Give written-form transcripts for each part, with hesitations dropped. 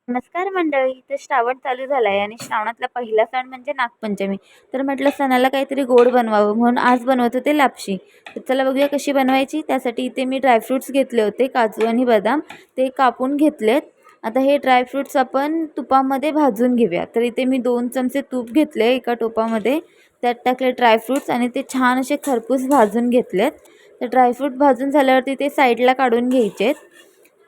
नमस्कार मंडळी. तर श्रावण चालू झाला आहे आणि श्रावणातला पहिला सण म्हणजे नागपंचमी. तर म्हटलं सणाला काहीतरी गोड बनवावं म्हणून आज बनवत होते लापशी. तर चला बघूया कशी बनवायची. त्यासाठी इथे मी ड्रायफ्रूट्स घेतले होते, काजू आणि बदाम ते कापून घेतलेत. आता हे ड्रायफ्रूट्स आपण तुपामध्ये भाजून घेऊया. तर इथे मी 2 चमचे तूप घेतले एका टोपामध्ये, त्यात टाकले ड्रायफ्रूट्स आणि ते छान असे खरपूस भाजून घेतलेत. तर ड्रायफ्रूट भाजून झाल्यावरती ते साईडला काढून घ्यायचेत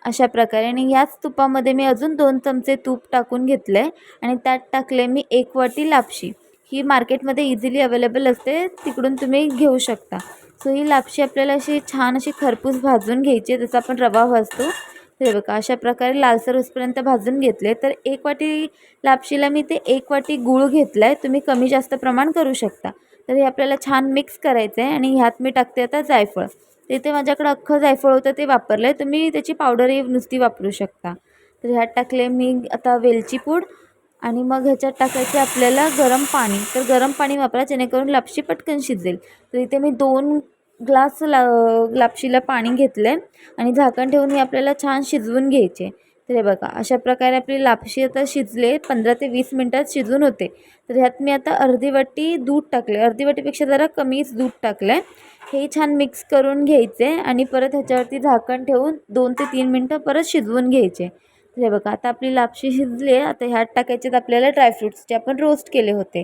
अशा प्रकारे. आणि याच तुपामध्ये मी अजून 2 चमचे तूप टाकून घेतले आणि त्यात टाकले मी 1 वाटी लापशी. ही मार्केटमध्ये इझिली अवेलेबल असते, तिकडून तुम्ही घेऊ शकता. सो ही लापशी आपल्याला अशी छान अशी खरपूस भाजून घ्यायची आहे, जसं आपण रवा भाजतो ते बघा अशा प्रकारे लालसर होईपर्यंत भाजून घेतले. तर 1 वाटी लापशीला मी ते 1 वाटी गूळ घेतला आहे, तुम्ही कमी जास्त प्रमाण करू शकता. तर हे आपल्याला छान मिक्स करायचं आहे आणि ह्यात मी टाकते आता जायफळ. ते माझ्याकडं अख्खं जायफळ होतं ते वापरलं आहे, तुम्ही त्याची पावडरही नुसती वापरू शकता. तर ह्यात टाकले मी आता वेलची पूड आणि मग ह्याच्यात टाकायचे आपल्याला गरम पाणी. तर गरम पाणी वापरा जेणेकरून लापशी पटकन शिजेल. तर इथे मी 2 ग्लास लापशीला पाणी घेतलं आहे आणि झाकण ठेवून हे आपल्याला छान शिजवून घ्यायचे. तर हे बघा अशा प्रकारे आपली लापशी आता शिजले, 15 ते 20 मिनटात शिजून होते. तर ह्यात मी आता अर्धी वाटी दूध टाकले, अर्धी वाटीपेक्षा जरा कमीच दूध टाकलं आहे. हे छान मिक्स करून घ्यायचे आणि परत ह्याच्यावरती झाकण ठेवून 2 ते 3 मिनटं परत शिजवून घ्यायचे. तर हे बघा आता आपली लापशी शिजली आहे. आता ह्यात टाकायचे आपल्याला ड्रायफ्रूट्स जे आपण रोस्ट केले होते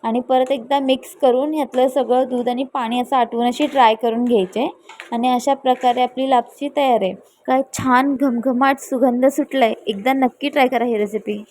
आणि परत एकदा मिक्स करून ह्यातलं सगळं दूध आणि पाणी असं आटवून अशी ड्राय करून घ्यायचे आणि अशा प्रकारे आपली लापशी तयार आहे. काय छान घमघमाट सुगंध सुटला आहे. एकदा नक्की ट्राय करा ही रेसिपी.